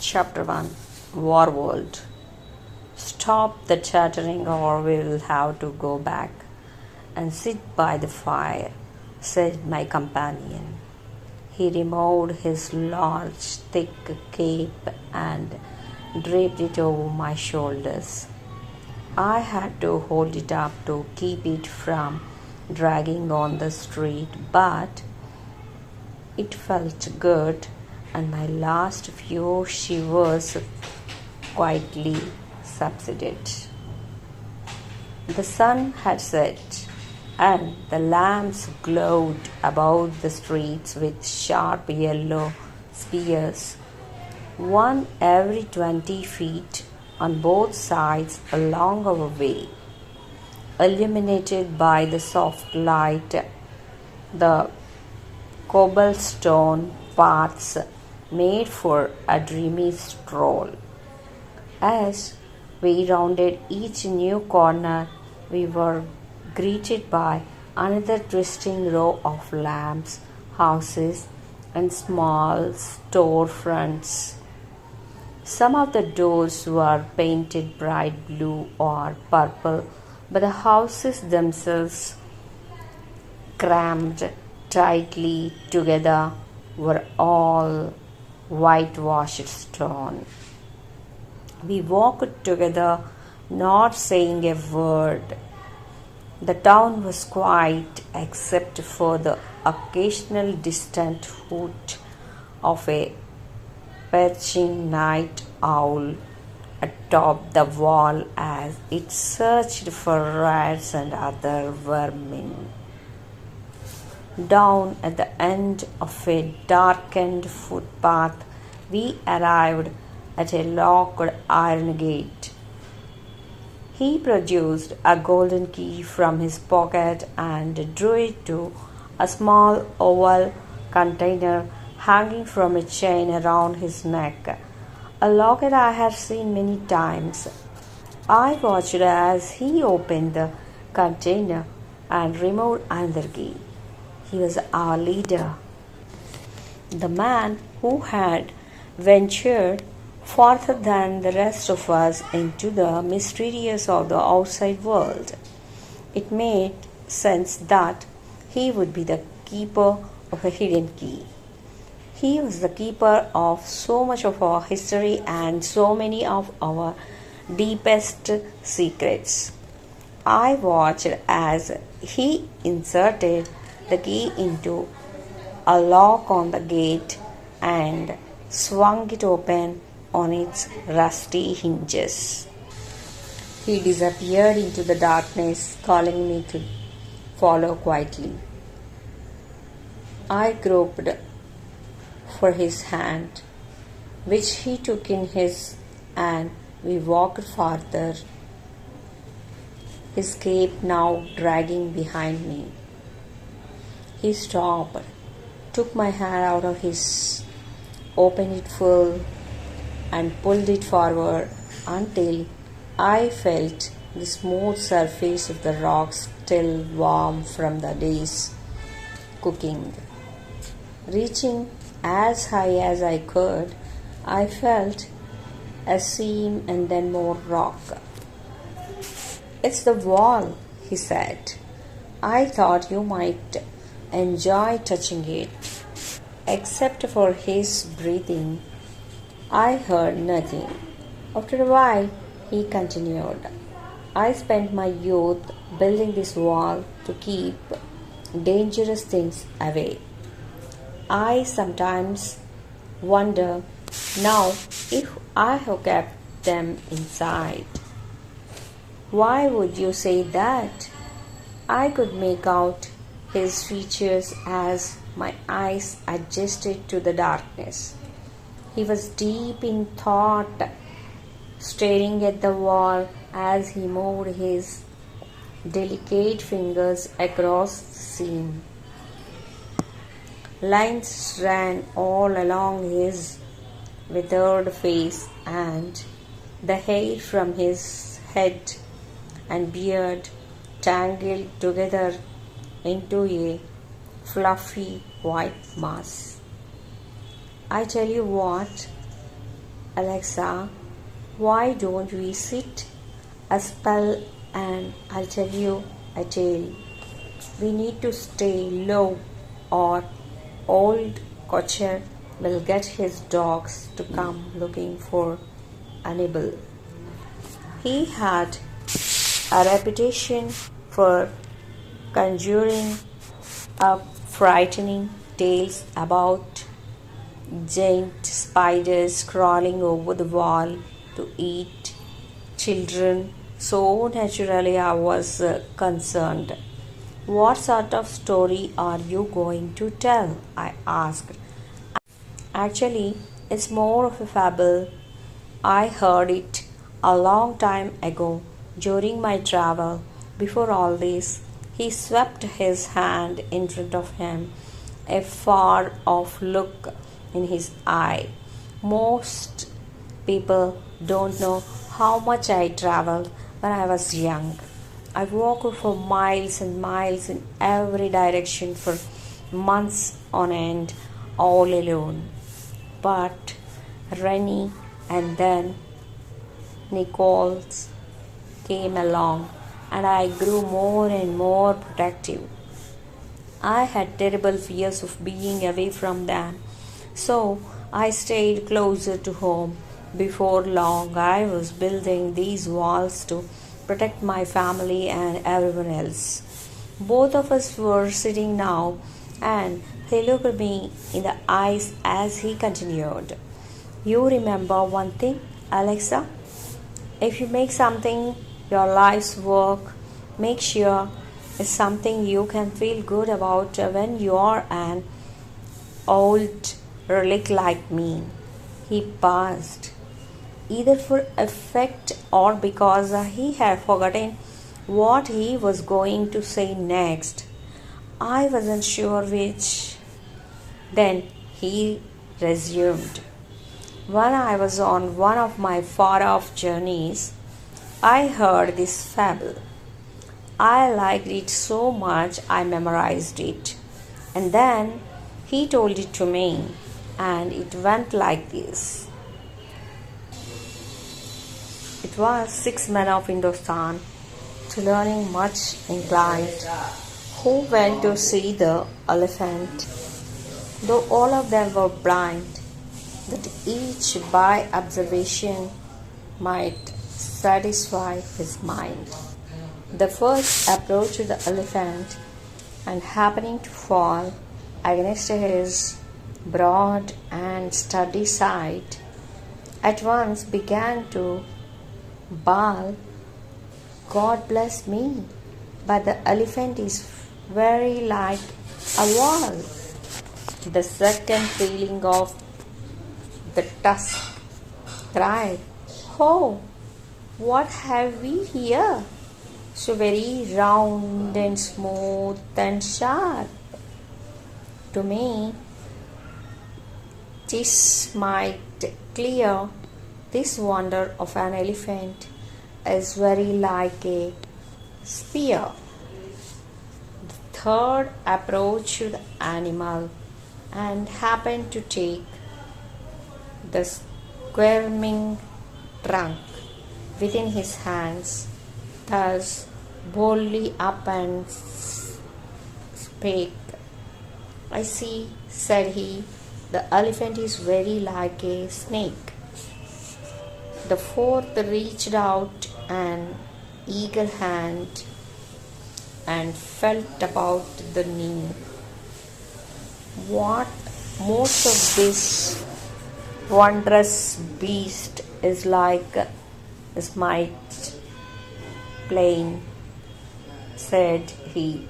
Chapter 1 War World. Stop the chattering, or we will have to go back and sit by the fire, said my companion. He removed his large, thick cape and draped it over my shoulders. I had to hold it up to keep it from dragging on the street, but it felt good, and my last few shivers quietly subsided. The sun had set, and the lamps glowed above the streets with sharp yellow spears, one every 20 feet on both sides along our way. Illuminated by the soft light, the cobblestone paths made for a dreamy stroll. As we rounded each new corner, we were greeted by another twisting row of lamps, houses, and small storefronts. Some of the doors were painted bright blue or purple, but the houses themselves, crammed tightly together, were all whitewashed stone. We walked together, not saying a word. The town was quiet except for the occasional distant hoot of a perching night owl atop the wall as it searched for rats and other vermin. Down at the end of a darkened footpath, we arrived at a locked iron gate. He produced a golden key from his pocket and drew it to a small oval container hanging from a chain around his neck, a locket I had seen many times. I watched as he opened the container and removed another key. He was our leader, the man who had ventured farther than the rest of us into the mysteries of the outside world. It made sense that he would be the keeper of a hidden key. He was the keeper of so much of our history and so many of our deepest secrets. I watched as he inserted the key into a lock on the gate and swung it open on its rusty hinges. He disappeared into the darkness, calling me to follow quietly. I groped for his hand, which he took in his, and we walked farther, his cape now dragging behind me. He stopped, took my hand out of his, opened it full, and pulled it forward until I felt the smooth surface of the rocks still warm from the day's cooking. Reaching as high as I could, I felt a seam and then more rock. "It's the wall," he said. "I thought you might enjoy touching it." Except for his breathing, I heard nothing. After a while, he continued, "I spent my youth building this wall to keep dangerous things away. I sometimes wonder now if I have kept them inside." "Why would you say that?" I could make out his features as my eyes adjusted to the darkness. He was deep in thought, staring at the wall as he moved his delicate fingers across the seam. Lines ran all along his withered face, and the hair from his head and beard tangled together into a fluffy white mass. "I tell you what," Alexa, why don't we sit a spell and I'll tell you a tale. We need to stay low or old Kocher will get his dogs to come looking for a nibble. He had a reputation for conjuring up frightening tales about giant spiders crawling over the wall to eat children. So naturally, I was concerned. What sort of story are you going to tell? I asked. Actually, it's more of a fable. I heard it a long time ago during my travel. Before all this, he swept his hand in front of him, a far off look in his eye. Most people don't know how much I traveled when I was young. I walked for miles and miles in every direction for months on end, all alone. But Rennie and then Nichols came along, and I grew more and more protective. I had terrible fears of being away from them, so I stayed closer to home. Before long, I was building these walls to protect my family and everyone else. Both of us were sitting now, and he looked me in the eyes as he continued. You remember one thing, Alexa? If you make something your life's work, make sure it's something you can feel good about when you're an old relic like me. He paused, either for effect or because he had forgotten what he was going to say next. I wasn't sure which. Then he resumed. When I was on one of my far off journeys, I heard this fable. I liked it so much I memorized it. And then he told it to me, and it went like this. It was 6 men of Hindustan, to learning much inclined, who went to see the elephant, though all of them were blind, that each by observation might satisfy his mind. The first approached the elephant, and happening to fall against his broad and sturdy side, at once began to bawl, God bless me, but the elephant is very like a wall. The second feeling of the tusk cried, Oh, what have we here? So very round and smooth and sharp. To me, this might clear this wonder of an elephant is very like a spear. The third approached the animal and happened to take the squirming trunk within his hands, thus boldly up and spake. I see, said he, the elephant is very like a snake. The fourth reached out an eager hand and felt about the knee. What most of this wondrous beast is like is might plain, said he.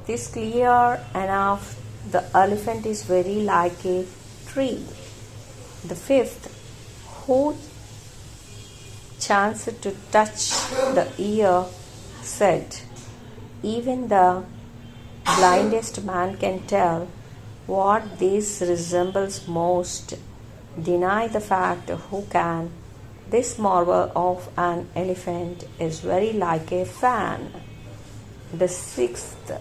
This clear enough. The elephant is very like a tree. The fifth, who chanced to touch the ear, said, Even the blindest man can tell what this resembles most. Deny the fact who can. This marvel of an elephant is very like a fan. The sixth,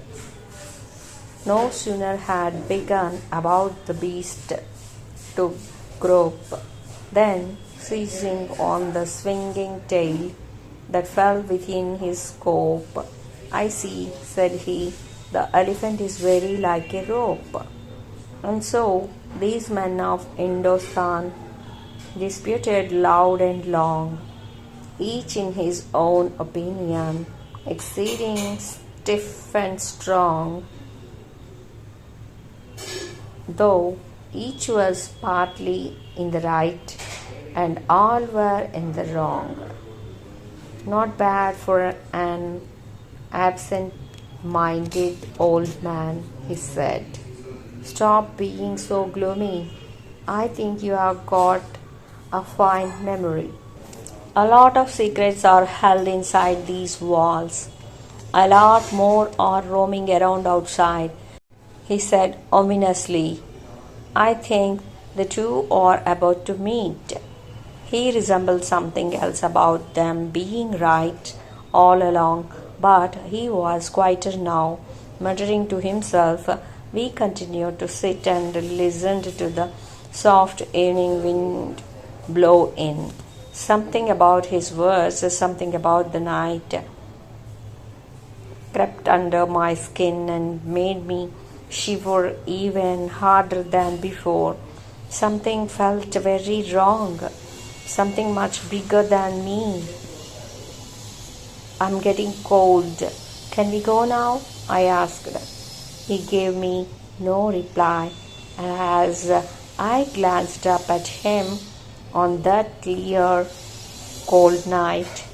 no sooner had begun about the beast to grope Then, seizing on the swinging tail that fell within his scope, "I see," said he, "the elephant is very like a rope." And so these men of Indostan disputed loud and long, each in his own opinion, exceeding stiff and strong, though each was partly in the right and all were in the wrong. "Not bad for an absent minded old man," he said. "Stop being so gloomy. I think you have got a fine memory. A lot of secrets are held inside these walls. A lot more are roaming around outside," he said ominously. "I think the two are about to meet." He resembled something else about them being right all along, but he was quieter now, muttering to himself. We continued to sit and listened to the soft evening wind blow in. Something about his words, something about the night, crept under my skin and made me shiver even harder than before. Something felt very wrong, something much bigger than me. "I'm getting cold. Can we go now?" I asked. He gave me no reply, and as I glanced up at him on that clear, cold night,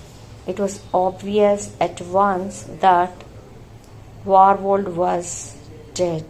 it was obvious at once that Warwold was dead.